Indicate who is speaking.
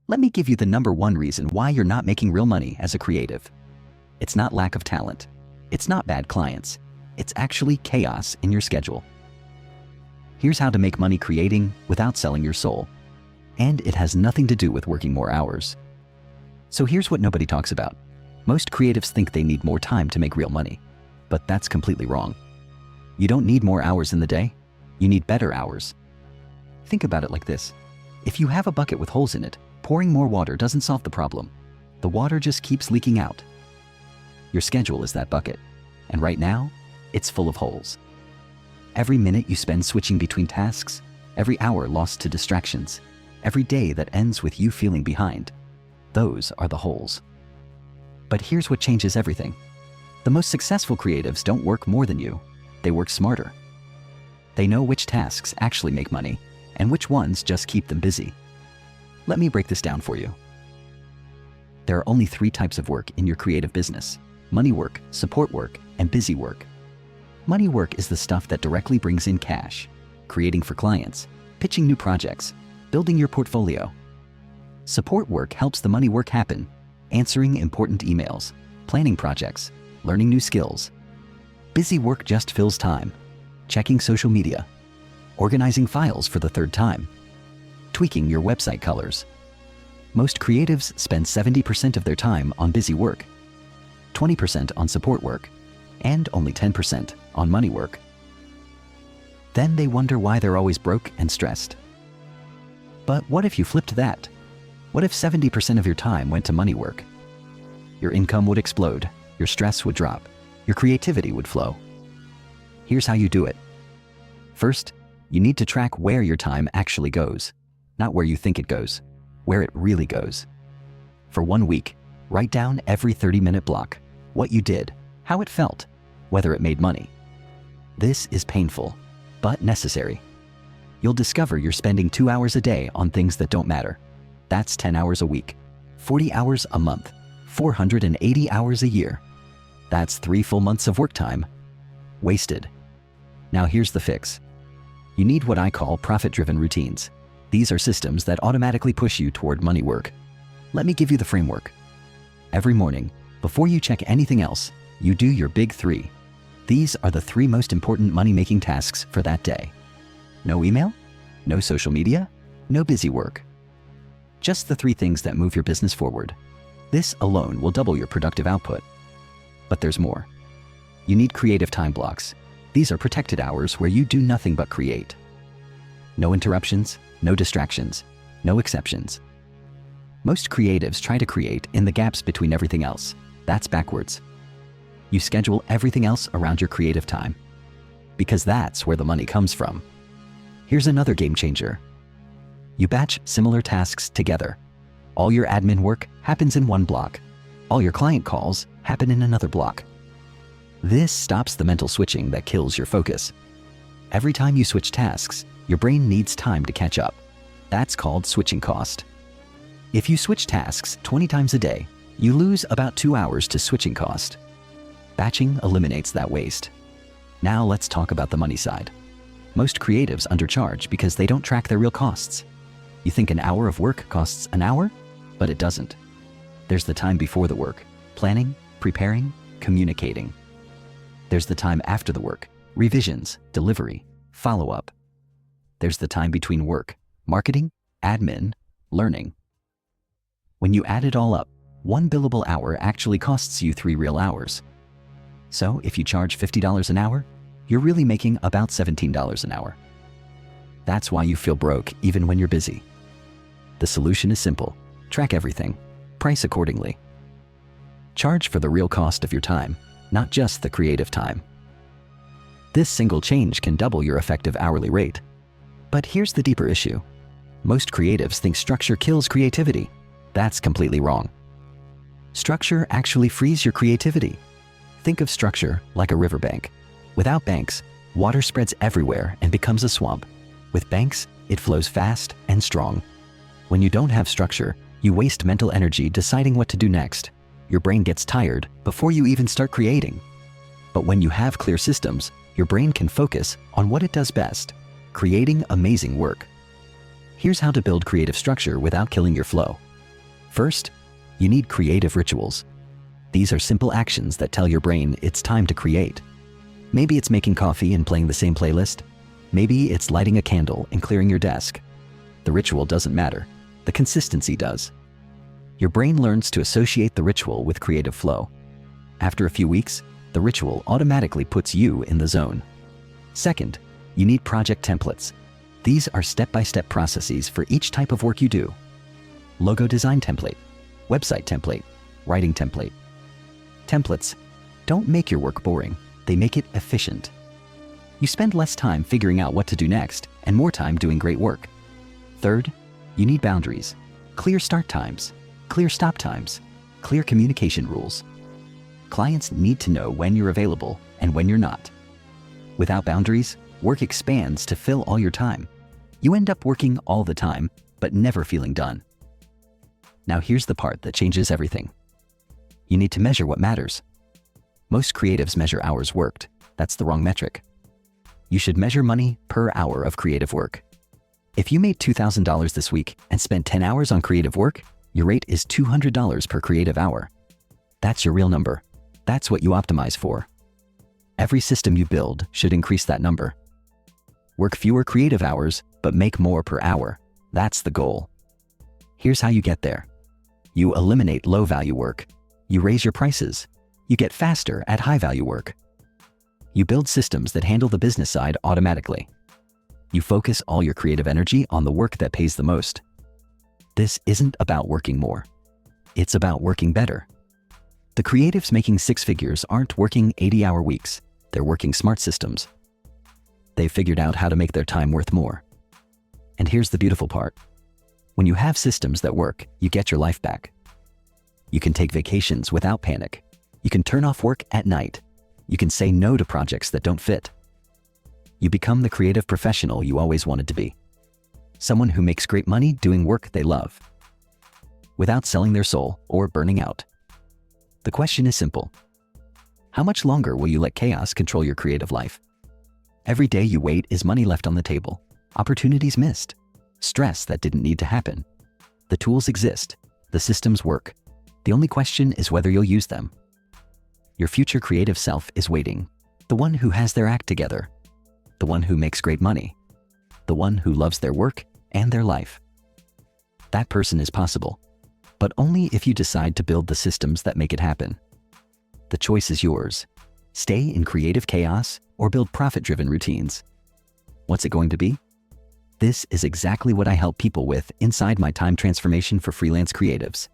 Speaker 1: Let me give you the #1 reason why you're not making real money as a creative. It's not lack of talent. It's not bad clients. It's actually chaos in your schedule. Here's how to make money creating without selling your soul. And it has nothing to do with working more hours. So here's what nobody talks about. Most creatives think they need more time to make real money. But that's completely wrong. You don't need more hours in the day. You need better hours. Think about it like this. If you have a bucket with holes in it, pouring more water doesn't solve the problem. The water just keeps leaking out. Your schedule is that bucket. And right now, it's full of holes. Every minute you spend switching between tasks, every hour lost to distractions, every day that ends with you feeling behind, those are the holes. But here's what changes everything. The most successful creatives don't work more than you. They work smarter. They know which tasks actually make money and which ones just keep them busy. Let me break this down for you. There are only 3 types of work in your creative business: money work, support work, and busy work. Money work is the stuff that directly brings in cash, creating for clients, pitching new projects, building your portfolio. Support work helps the money work happen, answering important emails, planning projects, learning new skills. Busy work just fills time, checking social media, organizing files for the 3rd time, tweaking your website colors. Most creatives spend 70% of their time on busy work, 20% on support work, and only 10% on money work. Then they wonder why they're always broke and stressed. But what if you flipped that? What if 70% of your time went to money work? Your income would explode, your stress would drop, your creativity would flow. Here's how you do it. First, you need to track where your time actually goes. Not where you think it goes, where it really goes. For 1 week, write down every 30-minute block, what you did, how it felt, whether it made money. This is painful, but necessary. You'll discover you're spending 2 hours a day on things that don't matter. That's 10 hours a week, 40 hours a month, 480 hours a year. That's 3 full months of work time wasted. Now here's the fix. You need what I call profit-driven routines. These are systems that automatically push you toward money work. Let me give you the framework. Every morning, before you check anything else, you do your big 3. These are the 3 most important money-making tasks for that day. No email, no social media, no busy work. Just the 3 things that move your business forward. This alone will double your productive output. But there's more. You need creative time blocks. These are protected hours where you do nothing but create. No interruptions, no distractions, no exceptions. Most creatives try to create in the gaps between everything else. That's backwards. You schedule everything else around your creative time, because that's where the money comes from. Here's another game changer. You batch similar tasks together. All your admin work happens in one block. All your client calls happen in another block. This stops the mental switching that kills your focus. Every time you switch tasks, your brain needs time to catch up. That's called switching cost. If you switch tasks 20 times a day, you lose about 2 hours to switching cost. Batching eliminates that waste. Now let's talk about the money side. Most creatives undercharge because they don't track their real costs. You think an hour of work costs an hour? But it doesn't. There's the time before the work, planning, preparing, communicating. There's the time after the work, revisions, delivery, follow-up. There's the time between work, marketing, admin, learning. When you add it all up, 1 billable hour actually costs you 3 real hours. So if you charge $50 an hour, you're really making about $17 an hour. That's why you feel broke even when you're busy. The solution is simple. Track everything. Price accordingly. Charge for the real cost of your time, not just the creative time. This single change can double your effective hourly rate. But here's the deeper issue. Most creatives think structure kills creativity. That's completely wrong. Structure actually frees your creativity. Think of structure like a riverbank. Without banks, water spreads everywhere and becomes a swamp. With banks, it flows fast and strong. When you don't have structure, you waste mental energy deciding what to do next. Your brain gets tired before you even start creating. But when you have clear systems, your brain can focus on what it does best, creating amazing work. Here's how to build creative structure without killing your flow. First, you need creative rituals. These are simple actions that tell your brain it's time to create. Maybe it's making coffee and playing the same playlist. Maybe it's lighting a candle and clearing your desk. The ritual doesn't matter. The consistency does. Your brain learns to associate the ritual with creative flow. After a few weeks, the ritual automatically puts you in the zone. Second, you need project templates. These are step-by-step processes for each type of work you do. Logo design template, website template, writing template. Templates don't make your work boring, they make it efficient. You spend less time figuring out what to do next and more time doing great work. Third, you need boundaries. Clear start times, clear stop times, clear communication rules. Clients need to know when you're available and when you're not. Without boundaries, work expands to fill all your time. You end up working all the time, but never feeling done. Now here's the part that changes everything. You need to measure what matters. Most creatives measure hours worked. That's the wrong metric. You should measure money per hour of creative work. If you made $2,000 this week and spent 10 hours on creative work, your rate is $200 per creative hour. That's your real number. That's what you optimize for. Every system you build should increase that number. Work fewer creative hours, but make more per hour. That's the goal. Here's how you get there. You eliminate low-value work. You raise your prices. You get faster at high-value work. You build systems that handle the business side automatically. You focus all your creative energy on the work that pays the most. This isn't about working more. It's about working better. The creatives making six figures aren't working 80-hour weeks. They're working smart systems. They've figured out how to make their time worth more. And here's the beautiful part. When you have systems that work, you get your life back. You can take vacations without panic. You can turn off work at night. You can say no to projects that don't fit. You become the creative professional you always wanted to be. Someone who makes great money doing work they love, without selling their soul or burning out. The question is simple. How much longer will you let chaos control your creative life? Every day you wait is money left on the table, opportunities missed, stress that didn't need to happen. The tools exist, the systems work. The only question is whether you'll use them. Your future creative self is waiting, the one who has their act together, the one who makes great money, the one who loves their work and their life. That person is possible, but only if you decide to build the systems that make it happen. The choice is yours. Stay in creative chaos or build profit-driven routines. What's it going to be? This is exactly what I help people with inside my time transformation for freelance creatives.